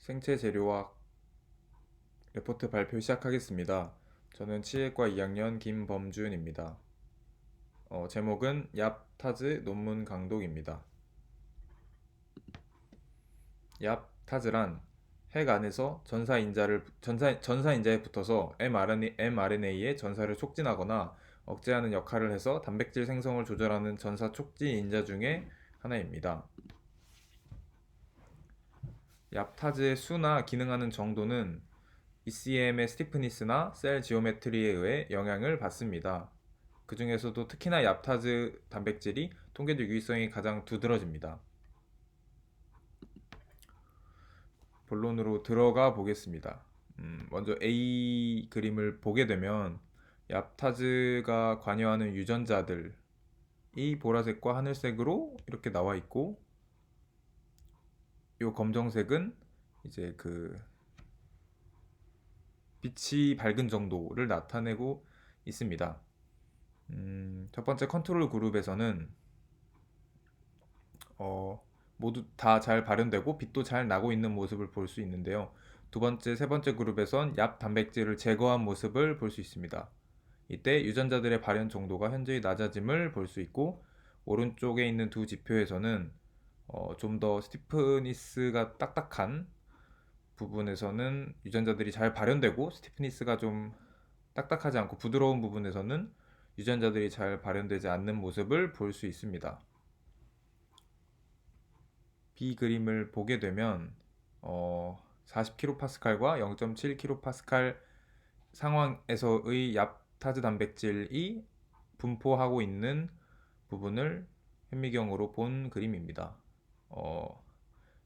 생체 재료학 레포트 발표 시작하겠습니다. 저는 치의과 2학년 김범준입니다. 제목은 얍타즈 논문 강독입니다. 얍타즈란 핵 안에서 전사인자에 붙어서 mRNA의 전사를 촉진하거나 억제하는 역할을 해서 단백질 생성을 조절하는 전사 촉진 인자 중에 하나입니다. 얍타즈의 수나 기능하는 정도는 ECM의 스티프니스나 셀 지오메트리에 의해 영향을 받습니다. 그 중에서도 특히나 얍타즈 단백질이 통계적 유의성이 가장 두드러집니다. 본론으로 들어가 보겠습니다. 먼저 A 그림을 보게 되면 얍타즈가 관여하는 유전자들이 보라색과 하늘색으로 이렇게 나와 있고, 이 검정색은 이제 그 빛이 밝은 정도를 나타내고 있습니다. 첫 번째 컨트롤 그룹에서는 모두 다 잘 발현되고 빛도 잘 나고 있는 모습을 볼 수 있는데요. 두 번째, 세 번째 그룹에선 얍 단백질을 제거한 모습을 볼 수 있습니다. 이때 유전자들의 발현 정도가 현저히 낮아짐을 볼 수 있고, 오른쪽에 있는 두 지표에서는 좀 더 스티프니스가 딱딱한 부분에서는 유전자들이 잘 발현되고, 스티프니스가 좀 딱딱하지 않고 부드러운 부분에서는 유전자들이 잘 발현되지 않는 모습을 볼 수 있습니다. B 그림을 보게 되면 40kPa과 0.7kPa 상황에서의 얍타즈 단백질이 분포하고 있는 부분을 현미경으로 본 그림입니다.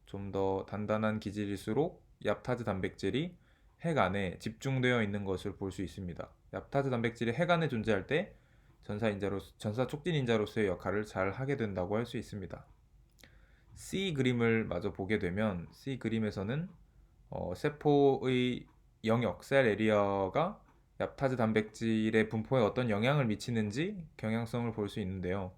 좀 더 단단한 기질일수록 얍타즈 단백질이 핵 안에 집중되어 있는 것을 볼 수 있습니다. 얍타즈 단백질이 핵 안에 존재할 때 전사 촉진 인자로서의 역할을 잘 하게 된다고 할 수 있습니다. C 그림을 마저 보게 되면 C 그림에서는 세포의 영역, 셀 에리어가 얍타즈 단백질의 분포에 어떤 영향을 미치는지 경향성을 볼 수 있는데요.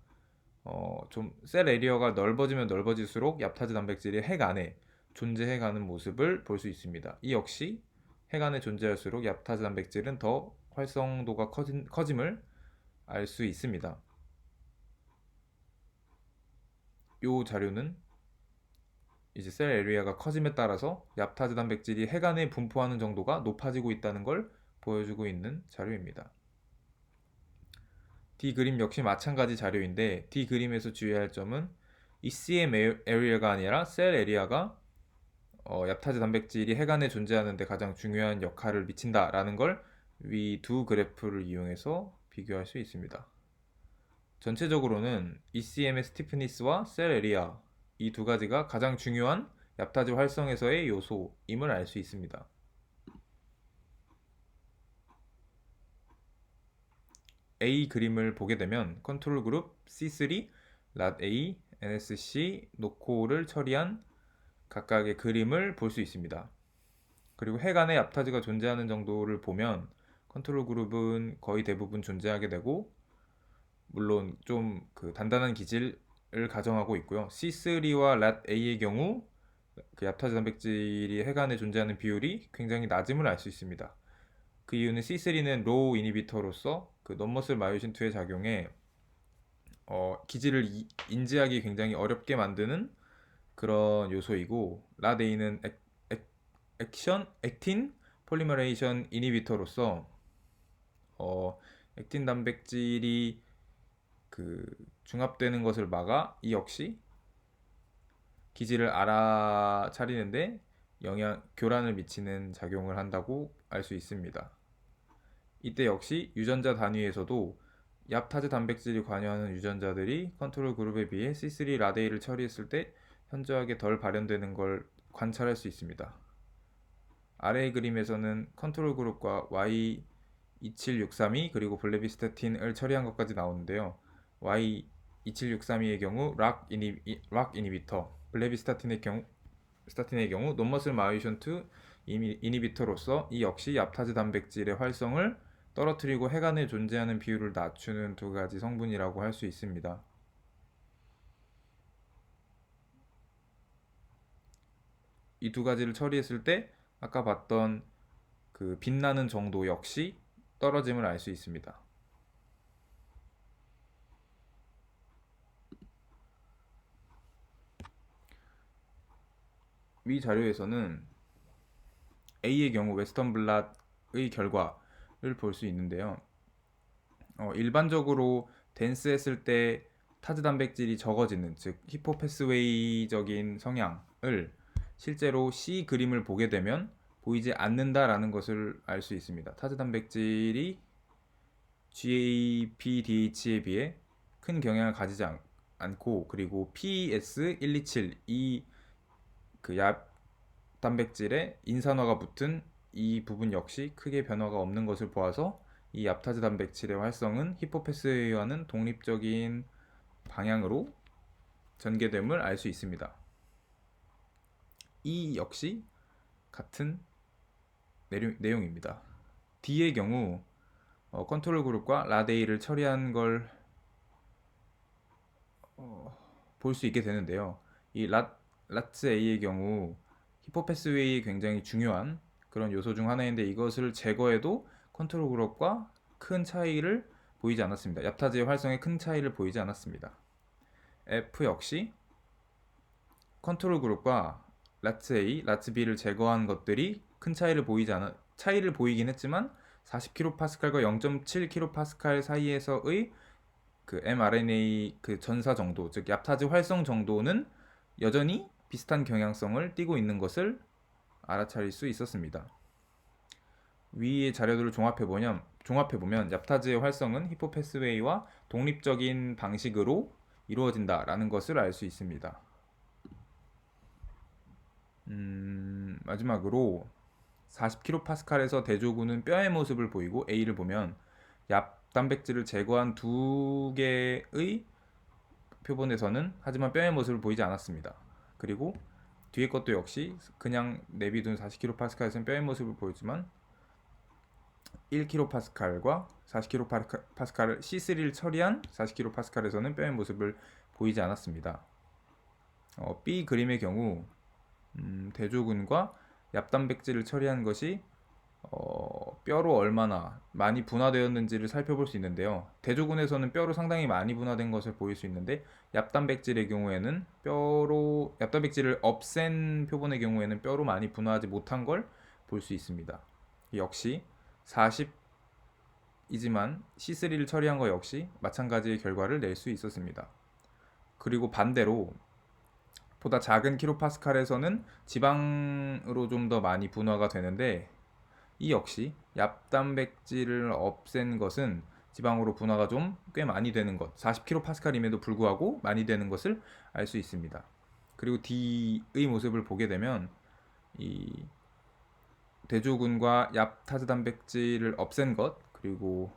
좀 셀 에리어가 넓어지면 넓어질수록 얍타즈 단백질이 핵 안에 존재해가는 모습을 볼 수 있습니다. 이 역시 핵 안에 존재할수록 얍타즈 단백질은 더 활성도가 커짐을 알 수 있습니다. 이 자료는 이제 셀 에리어가 커짐에 따라서 얍타즈 단백질이 핵 안에 분포하는 정도가 높아지고 있다는 걸 보여주고 있는 자료입니다. D 그림 역시 마찬가지 자료인데, D 그림에서 주의할 점은 ECM 에리어가 아니라 셀 에리어가 얍타즈 단백질이 핵 안에 존재하는 데 가장 중요한 역할을 미친다라는 걸 위 두 그래프를 이용해서 비교할 수 있습니다. 전체적으로는 ECM의 스티프니스와 셀 에리아, 이 두 가지가 가장 중요한 얍타즈 활성에서의 요소임을 알 수 있습니다. A 그림을 보게 되면 컨트롤 그룹 C3, LAT-A, NSC, 노코를 처리한 각각의 그림을 볼 수 있습니다. 그리고 핵 안에 얍타즈가 존재하는 정도를 보면 컨트롤 그룹은 거의 대부분 존재하게 되고, 물론 좀 그 단단한 기질을 가정하고 있고요. C3와 LAT-A의 경우 그 얍타즈 단백질이 핵 안에 존재하는 비율이 굉장히 낮음을 알 수 있습니다. 그 이유는 C3는 로우 이니비터로서 그 논머슬 마요신 2의 작용에 기질을 인지하기 굉장히 어렵게 만드는 그런 요소이고, LAT-A는 액틴 폴리머레이션 이니비터로서 액틴 단백질이 그 중합되는 것을 막아 이 역시 기질을 알아차리는데 교란을 미치는 작용을 한다고 알 수 있습니다. 이때 역시 유전자 단위에서도 얍타즈 단백질이 관여하는 유전자들이 컨트롤 그룹에 비해 C3 라데이를 처리했을 때 현저하게 덜 발현되는 걸 관찰할 수 있습니다. 아래의 그림에서는 컨트롤 그룹과 Y27632 그리고 블레비스타틴을 처리한 것까지 나오는데요. Y27632의 경우 락 이니비터, 블레비스타틴의 경우 논머슬 마요션 2 이니비터로서 이 역시 얍타즈 단백질의 활성을 떨어뜨리고 핵 안에 존재하는 비율을 낮추는 두 가지 성분이라고 할 수 있습니다. 이 두 가지를 처리했을 때 아까 봤던 그 빛나는 정도 역시 떨어짐을 알 수 있습니다. 위 자료에서는 A의 경우 웨스턴 블랏의 결과를 볼 수 있는데요. 일반적으로 댄스했을 때 타즈 단백질이 적어지는, 즉 히포패스웨이적인 성향을 실제로 C 그림을 보게 되면 보이지 않는다라는 것을 알 수 있습니다. 타즈 단백질이 GAPDH에 비해 큰 경향을 가지지 않고, 그리고 PS127 이 그 yap단백질에 인산화가 붙은 이 부분 역시 크게 변화가 없는 것을 보아서 이 얍타즈 단백질의 활성은 히포패스웨이와는 독립적인 방향으로 전개됨을 알 수 있습니다. 이 역시 같은 내용입니다. D의 경우 컨트롤 그룹과 라데이를 처리한 걸 볼 수 있게 되는데요. 이 라츠 A의 경우 히포패스웨이이 굉장히 중요한 그런 요소 중 하나인데, 이것을 제거해도 컨트롤 그룹과 큰 차이를 보이지 않았습니다. 얍타즈의 활성에 큰 차이를 보이지 않았습니다. F 역시 컨트롤 그룹과 라츠 A, 라츠 B를 제거한 것들이 큰 차이를 보이긴 했지만 40kPa과 0.7kPa 사이에서의 그 mRNA 그 전사 정도, 즉 얍타즈 활성 정도는 여전히 비슷한 경향성을 띠고 있는 것을 알아차릴 수 있었습니다. 위의 자료들을 종합해보면 얍타즈의 활성은 히포패스웨이와 독립적인 방식으로 이루어진다라는 것을 알 수 있습니다. 마지막으로 40kPa에서 대조군은 뼈의 모습을 보이고, A를 보면 얍 단백질을 제거한 두 개의 표본에서는 하지만 뼈의 모습을 보이지 않았습니다. 그리고 뒤에 것도 역시 그냥 내비둔 40kPa에서는 뼈의 모습을 보이지만 1kPa과 40kPa를 C3를 처리한 40kPa에서는 뼈의 모습을 보이지 않았습니다. B 그림의 경우 대조군과 얍단백질을 처리한 것이 뼈로 얼마나 많이 분화되었는지를 살펴볼 수 있는데요. 대조군에서는 뼈로 상당히 많이 분화된 것을 보일 수 있는데, 얍단백질의 경우에는 얍단백질을 없앤 표본의 경우에는 뼈로 많이 분화하지 못한 걸 볼 수 있습니다. 역시 40이지만 C3를 처리한 것 역시 마찬가지의 결과를 낼 수 있었습니다. 그리고 반대로 보다 작은 킬로파스칼에서는 지방으로 좀 더 많이 분화가 되는데, 이 역시 얍단백질을 없앤 것은 지방으로 분화가 좀 꽤 많이 되는 것, 40kPa임에도 불구하고 많이 되는 것을 알 수 있습니다. 그리고 D의 모습을 보게 되면 이 대조군과 얍타즈 단백질을 없앤 것, 그리고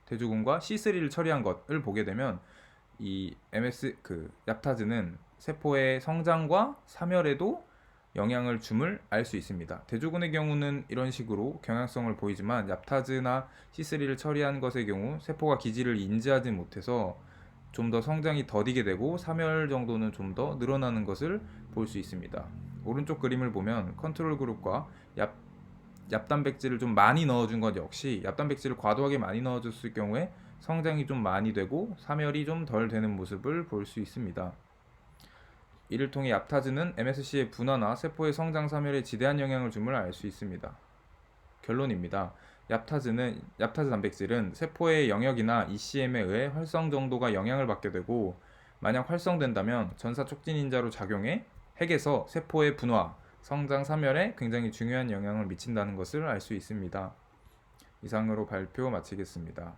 대조군과 C3를 처리한 것을 보게 되면 이 얍타즈는 세포의 성장과 사멸에도 영향을 줌을 알 수 있습니다. 대조군의 경우는 이런 식으로 경향성을 보이지만, 얍타즈나 C3를 처리한 것의 경우 세포가 기질을 인지하지 못해서 좀 더 성장이 더디게 되고 사멸 정도는 좀 더 늘어나는 것을 볼 수 있습니다. 오른쪽 그림을 보면 컨트롤 그룹과 얍단백질을 좀 많이 넣어준 것 역시 얍단백질을 과도하게 많이 넣어줬을 경우에 성장이 좀 많이 되고 사멸이 좀 덜 되는 모습을 볼 수 있습니다. 이를 통해 얍타즈는 MSC의 분화나 세포의 성장 사멸에 지대한 영향을 줌을 알 수 있습니다. 결론입니다. 얍타즈 단백질은 세포의 영역이나 ECM에 의해 활성 정도가 영향을 받게 되고, 만약 활성된다면 전사 촉진 인자로 작용해 핵에서 세포의 분화, 성장 사멸에 굉장히 중요한 영향을 미친다는 것을 알 수 있습니다. 이상으로 발표 마치겠습니다.